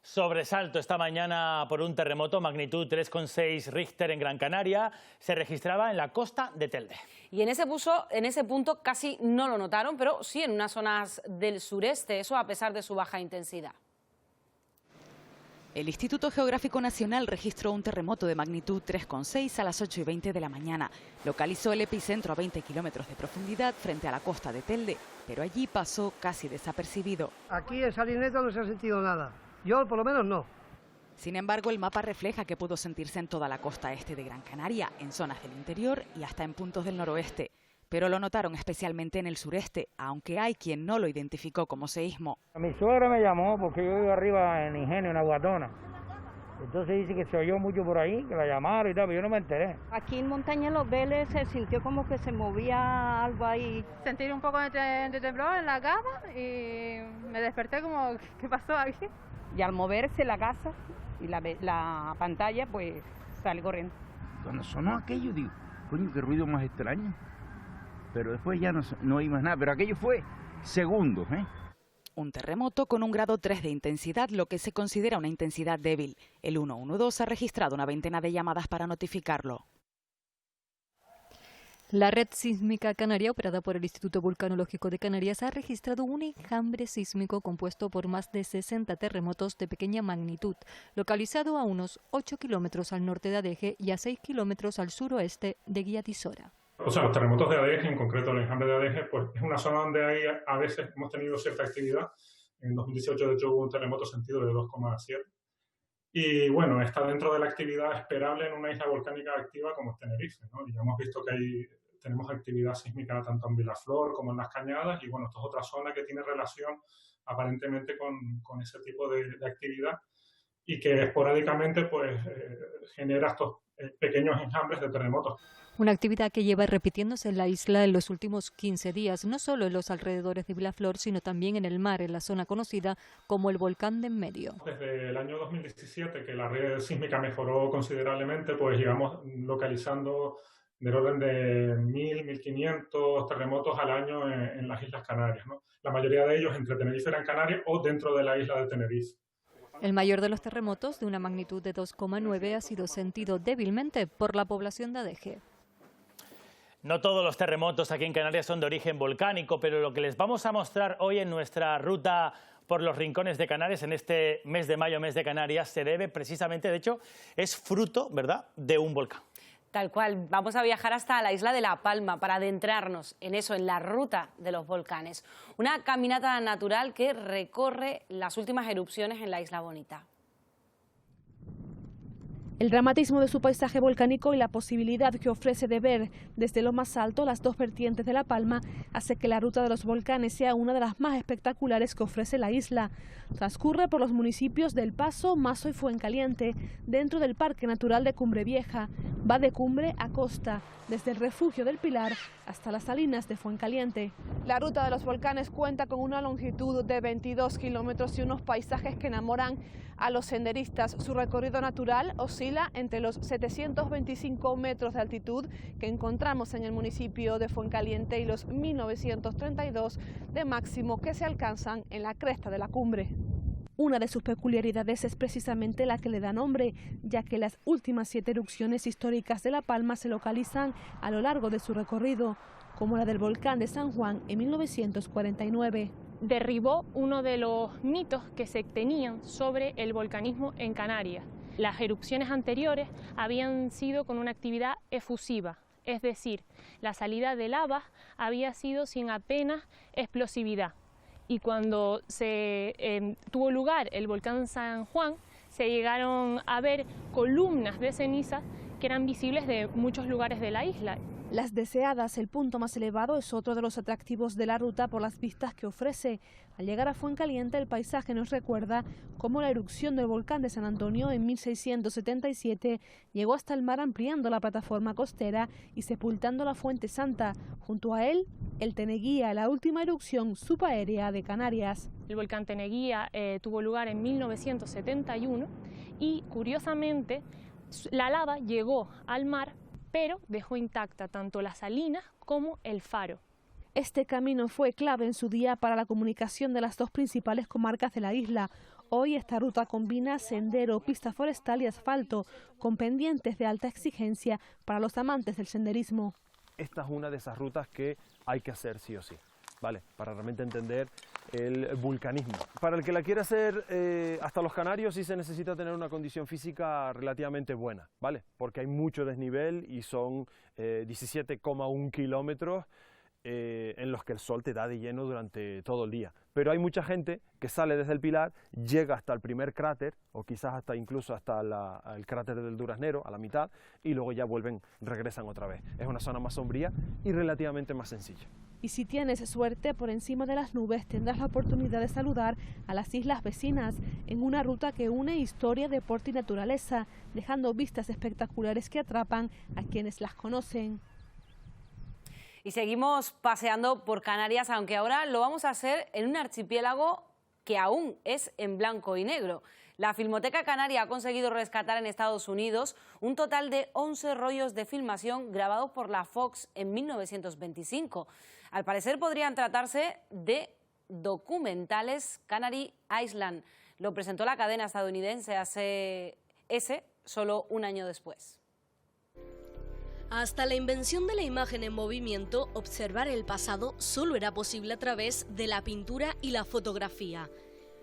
Sobresalto esta mañana por un terremoto magnitud 3,6 Richter en Gran Canaria. Se registraba en la costa de Telde. Y en ese punto casi no lo notaron, pero sí en unas zonas del sureste, eso a pesar de su baja intensidad. El Instituto Geográfico Nacional registró un terremoto de magnitud 3,6 a las 8:20 de la mañana. Localizó el epicentro a 20 kilómetros de profundidad frente a la costa de Telde, pero allí pasó casi desapercibido. Aquí en Salineta no se ha sentido nada. Yo, por lo menos, no. Sin embargo, el mapa refleja que pudo sentirse en toda la costa este de Gran Canaria, en zonas del interior y hasta en puntos del noroeste. Pero lo notaron especialmente en el sureste, aunque hay quien no lo identificó como seísmo. Mi suegra me llamó porque yo vivo arriba en Ingenio, en Aguatona. Entonces dice que se oyó mucho por ahí, que la llamaron y tal, pero yo no me enteré. Aquí en Montaña Los Vélez se sintió como que se movía algo ahí. Sentí un poco de temblor en la cama y me desperté como, ¿qué pasó aquí? Y al moverse la casa y la pantalla, pues sale corriendo. Cuando sonó aquello, digo, coño, qué ruido más extraño. Pero después ya no oí más nada, pero aquello fue segundos, ¿eh? Un terremoto con un grado 3 de intensidad, lo que se considera una intensidad débil. El 112 ha registrado una veintena de llamadas para notificarlo. La red sísmica canaria, operada por el Instituto Vulcanológico de Canarias, ha registrado un enjambre sísmico compuesto por más de 60 terremotos de pequeña magnitud, localizado a unos 8 kilómetros al norte de Adeje y a 6 kilómetros al suroeste de Guía de Isora. O sea, los terremotos de Adeje, en concreto el enjambre de Adeje, pues es una zona donde a veces hemos tenido cierta actividad. En 2018, de hecho, hubo un terremoto sentido de 2,7. Y bueno, está dentro de la actividad esperable en una isla volcánica activa como es Tenerife, ¿no? Y ya hemos visto que tenemos actividad sísmica tanto en Vilaflor como en Las Cañadas, y bueno, esto es otra zona que tiene relación aparentemente con ese tipo de actividad y que esporádicamente pues genera estos pequeños enjambres de terremotos. Una actividad que lleva repitiéndose en la isla en los últimos 15 días, no solo en los alrededores de Vilaflor, sino también en el mar, en la zona conocida como el Volcán de en Medio. Desde el año 2017, que la red sísmica mejoró considerablemente, pues llegamos localizando del orden de 1.000, 1.500 terremotos al año en las Islas Canarias, ¿no? La mayoría de ellos entre Tenerife y Gran Canaria o dentro de la isla de Tenerife. El mayor de los terremotos, de una magnitud de 2,9, ha sido sentido débilmente por la población de Adeje. No todos los terremotos aquí en Canarias son de origen volcánico, pero lo que les vamos a mostrar hoy en nuestra ruta por los rincones de Canarias, en este mes de mayo, mes de Canarias, se debe precisamente, de hecho, es fruto, ¿verdad?, de un volcán. Tal cual, vamos a viajar hasta la isla de La Palma para adentrarnos en eso, en la ruta de los volcanes. Una caminata natural que recorre las últimas erupciones en la Isla Bonita. El dramatismo de su paisaje volcánico y la posibilidad que ofrece de ver desde lo más alto las dos vertientes de La Palma hace que la ruta de los volcanes sea una de las más espectaculares que ofrece la isla. Transcurre por los municipios del Paso, Mazo y Fuencaliente, dentro del Parque Natural de Cumbre Vieja. Va de cumbre a costa, desde el refugio del Pilar hasta las salinas de Fuencaliente. La ruta de los volcanes cuenta con una longitud de 22 kilómetros y unos paisajes que enamoran a los senderistas. Su recorrido natural oscila entre los 725 metros de altitud que encontramos en el municipio de Fuencaliente y los 1932 de máximo que se alcanzan en la cresta de la cumbre. Una de sus peculiaridades es precisamente la que le da nombre, ya que las últimas 7 erupciones históricas de La Palma se localizan a lo largo de su recorrido, como la del volcán de San Juan en 1949. Derribó uno de los mitos que se tenían sobre el volcanismo en Canarias. Las erupciones anteriores habían sido con una actividad efusiva, es decir, la salida de lava había sido sin apenas explosividad. Y cuando se tuvo lugar el volcán San Juan, se llegaron a ver columnas de ceniza que eran visibles de muchos lugares de la isla. Las Deseadas, el punto más elevado, es otro de los atractivos de la ruta por las vistas que ofrece. Al llegar a Fuencaliente, el paisaje nos recuerda cómo la erupción del volcán de San Antonio en 1677 llegó hasta el mar ampliando la plataforma costera y sepultando la Fuente Santa. Junto a él, el Teneguía, la última erupción subaérea de Canarias. El volcán Teneguía tuvo lugar en 1971 y, curiosamente, la lava llegó al mar, pero dejó intacta tanto la salina como el faro. Este camino fue clave en su día para la comunicación de las dos principales comarcas de la isla. Hoy esta ruta combina sendero, pista forestal y asfalto, con pendientes de alta exigencia para los amantes del senderismo. Esta es una de esas rutas que hay que hacer sí o sí, ¿vale? Para realmente entender el vulcanismo. Para el que la quiera hacer hasta los Canarios sí se necesita tener una condición física relativamente buena, ¿vale? Porque hay mucho desnivel y son 17,1 kilómetros en los que el sol te da de lleno durante todo el día. Pero hay mucha gente que sale desde el Pilar, llega hasta el primer cráter, o quizás incluso hasta el cráter del Duraznero, a la mitad, y luego ya regresan otra vez. Es una zona más sombría y relativamente más sencilla. Y si tienes suerte, por encima de las nubes tendrás la oportunidad de saludar a las islas vecinas en una ruta que une historia, deporte y naturaleza, dejando vistas espectaculares que atrapan a quienes las conocen. Y seguimos paseando por Canarias, aunque ahora lo vamos a hacer en un archipiélago que aún es en blanco y negro. La Filmoteca Canaria ha conseguido rescatar en Estados Unidos un total de 11 rollos de filmación grabados por la Fox en 1925. Al parecer podrían tratarse de documentales Canary Island. Lo presentó la cadena estadounidense solo un año después. Hasta la invención de la imagen en movimiento, observar el pasado solo era posible a través de la pintura y la fotografía.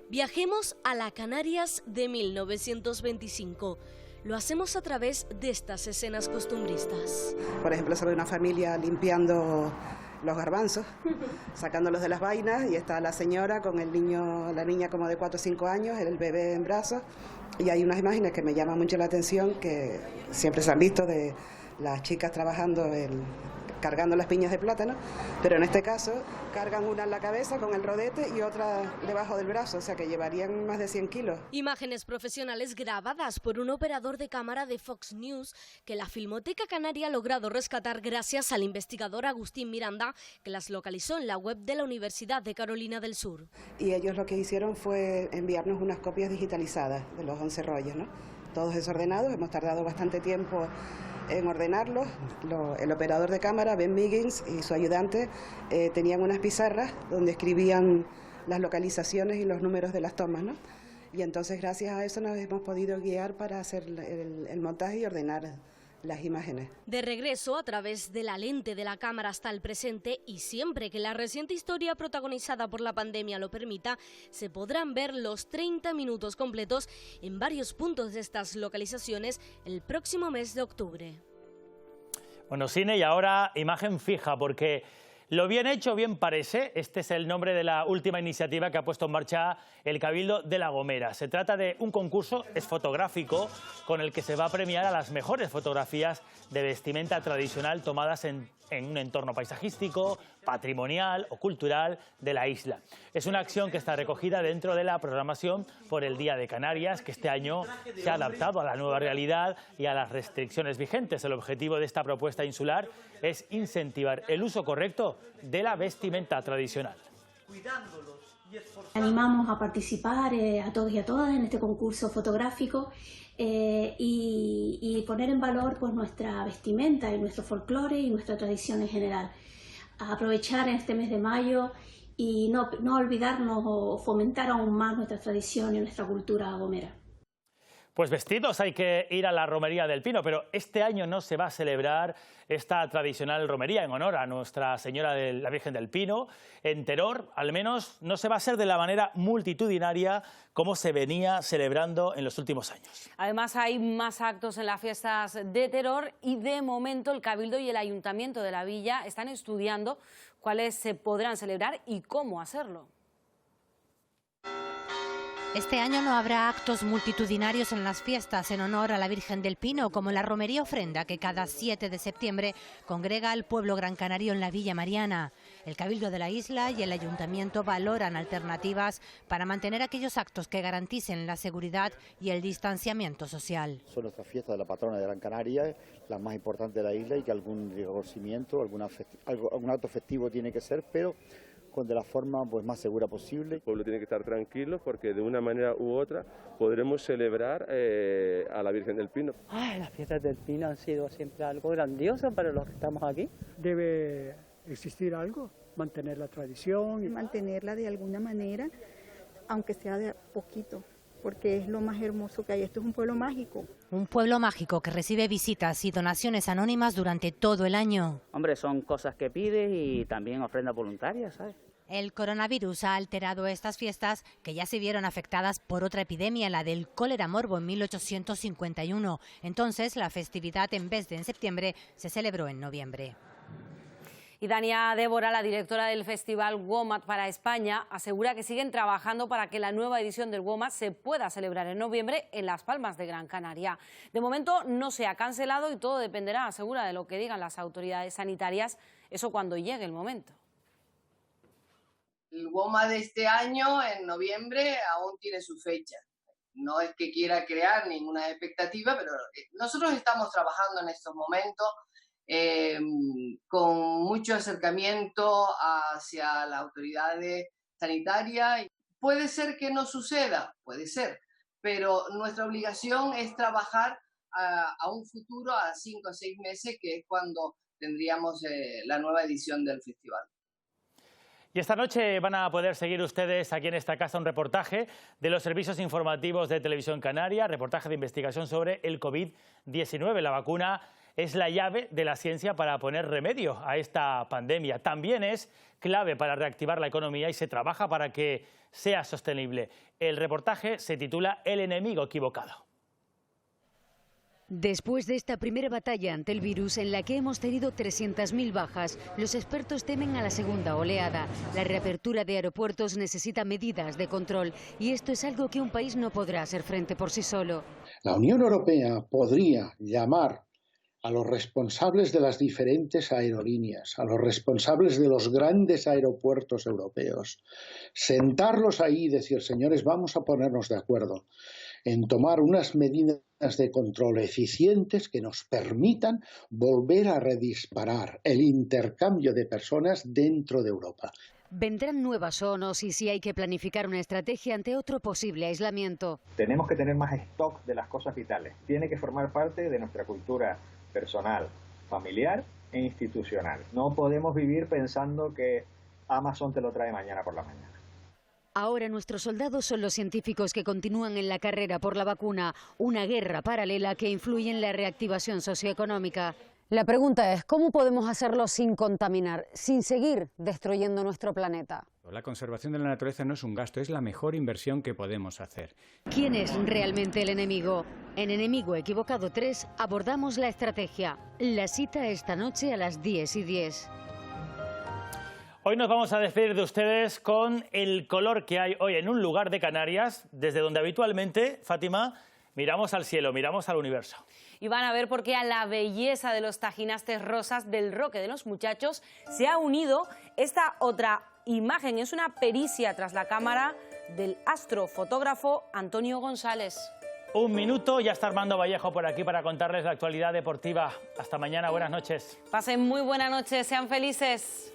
Viajemos a la Canarias de 1925. Lo hacemos a través de estas escenas costumbristas. Por ejemplo, se ve una familia limpiando los garbanzos, sacándolos de las vainas, y está la señora con el niño, la niña como de 4 o 5 años, el bebé en brazos, y hay unas imágenes que me llaman mucho la atención, que siempre se han visto de las chicas trabajando cargando las piñas de plátano, pero en este caso cargan una en la cabeza con el rodete y otra debajo del brazo, o sea que llevarían más de 100 kilos. Imágenes profesionales grabadas por un operador de cámara de Fox News que la Filmoteca Canaria ha logrado rescatar gracias al investigador Agustín Miranda, que las localizó en la web de la Universidad de Carolina del Sur. Y ellos lo que hicieron fue enviarnos unas copias digitalizadas de los 11 rollos, ¿no? Todos desordenados, hemos tardado bastante tiempo en ordenarlos. El operador de cámara, Ben Miggins, y su ayudante tenían unas pizarras donde escribían las localizaciones y los números de las tomas, ¿no? Y entonces gracias a eso nos hemos podido guiar para hacer el montaje y ordenar las imágenes. De regreso a través de la lente de la cámara hasta el presente, y siempre que la reciente historia protagonizada por la pandemia lo permita, se podrán ver los 30 minutos completos en varios puntos de estas localizaciones el próximo mes de octubre. Bueno, cine y ahora imagen fija, porque lo bien hecho bien parece. Este es el nombre de la última iniciativa que ha puesto en marcha el Cabildo de La Gomera. Se trata de un concurso fotográfico con el que se va a premiar a las mejores fotografías de vestimenta tradicional tomadas en un entorno paisajístico, patrimonial o cultural de la isla. Es una acción que está recogida dentro de la programación por el Día de Canarias, que este año se ha adaptado a la nueva realidad y a las restricciones vigentes. El objetivo de esta propuesta insular es incentivar el uso correcto de la vestimenta tradicional. Animamos a participar a todos y a todas en este concurso fotográfico y poner en valor pues nuestra vestimenta y nuestro folclore y nuestra tradición en general. A aprovechar en este mes de mayo y no olvidarnos o fomentar aún más nuestra tradición y nuestra cultura gomera. Pues vestidos hay que ir a la Romería del Pino, pero este año no se va a celebrar esta tradicional romería en honor a Nuestra Señora de la Virgen del Pino. En Teror, al menos, no se va a hacer de la manera multitudinaria como se venía celebrando en los últimos años. Además, hay más actos en las fiestas de Teror y, de momento, el Cabildo y el Ayuntamiento de la Villa están estudiando cuáles se podrán celebrar y cómo hacerlo. Este año no habrá actos multitudinarios en las fiestas en honor a la Virgen del Pino, como la romería ofrenda que cada 7 de septiembre congrega al pueblo gran canario en la Villa Mariana. El Cabildo de la isla y el Ayuntamiento valoran alternativas para mantener aquellos actos que garanticen la seguridad y el distanciamiento social. Son nuestras fiestas de la patrona de Gran Canaria, las más importantes de la isla, y que algún reconocimiento, algún acto festivo tiene que ser, pero de la forma más segura posible. El pueblo tiene que estar tranquilo porque de una manera u otra podremos celebrar a la Virgen del Pino. Las fiestas del Pino han sido siempre algo grandioso para los que estamos aquí. Debe existir algo, mantener la tradición. Mantenerla de alguna manera, aunque sea de poquito, porque es lo más hermoso que hay. Esto es un pueblo mágico. Un pueblo mágico que recibe visitas y donaciones anónimas durante todo el año. Hombre, son cosas que pides y también ofrendas voluntarias, ¿sabes? El coronavirus ha alterado estas fiestas que ya se vieron afectadas por otra epidemia, la del cólera morbo en 1851. Entonces, la festividad, en vez de en septiembre, se celebró en noviembre. Y Dania Débora, la directora del Festival WOMAD para España, asegura que siguen trabajando para que la nueva edición del WOMAD se pueda celebrar en noviembre en Las Palmas de Gran Canaria. De momento no se ha cancelado y todo dependerá, asegura, de lo que digan las autoridades sanitarias, eso cuando llegue el momento. El WOMAD de este año, en noviembre, aún tiene su fecha. No es que quiera crear ninguna expectativa, pero nosotros estamos trabajando en estos momentos con mucho acercamiento hacia las autoridades sanitarias. Puede ser que no suceda, puede ser, pero nuestra obligación es trabajar a un futuro, a 5 o 6 meses, que es cuando tendríamos la nueva edición del festival. Y esta noche van a poder seguir ustedes aquí en esta casa un reportaje de los servicios informativos de Televisión Canaria, reportaje de investigación sobre el COVID-19. La vacuna es la llave de la ciencia para poner remedio a esta pandemia. También es clave para reactivar la economía y se trabaja para que sea sostenible. El reportaje se titula El enemigo equivocado. Después de esta primera batalla ante el virus, en la que hemos tenido 300.000 bajas, los expertos temen a la segunda oleada. La reapertura de aeropuertos necesita medidas de control y esto es algo que un país no podrá hacer frente por sí solo. La Unión Europea podría llamar a los responsables de las diferentes aerolíneas, a los responsables de los grandes aeropuertos europeos, sentarlos ahí y decir, señores, vamos a ponernos de acuerdo en tomar unas medidas de control eficientes que nos permitan volver a redisparar el intercambio de personas dentro de Europa. Vendrán nuevas zoonosis y hay que planificar una estrategia ante otro posible aislamiento. Tenemos que tener más stock de las cosas vitales. Tiene que formar parte de nuestra cultura personal, familiar e institucional. No podemos vivir pensando que Amazon te lo trae mañana por la mañana. Ahora nuestros soldados son los científicos que continúan en la carrera por la vacuna, una guerra paralela que influye en la reactivación socioeconómica. La pregunta es, ¿cómo podemos hacerlo sin contaminar, sin seguir destruyendo nuestro planeta? La conservación de la naturaleza no es un gasto, es la mejor inversión que podemos hacer. ¿Quién es realmente el enemigo? En Enemigo Equivocado 3 abordamos la estrategia. La cita esta noche a las 10:10. Hoy nos vamos a despedir de ustedes con el color que hay hoy en un lugar de Canarias, desde donde habitualmente, Fátima, miramos al cielo, miramos al universo. Y van a ver por qué a la belleza de los tajinastes rosas del Roque de los Muchachos se ha unido esta otra imagen. Es una pericia tras la cámara del astrofotógrafo Antonio González. Un minuto, ya está Armando Vallejo por aquí para contarles la actualidad deportiva. Hasta mañana, buenas noches. Pasen muy buena noche, sean felices.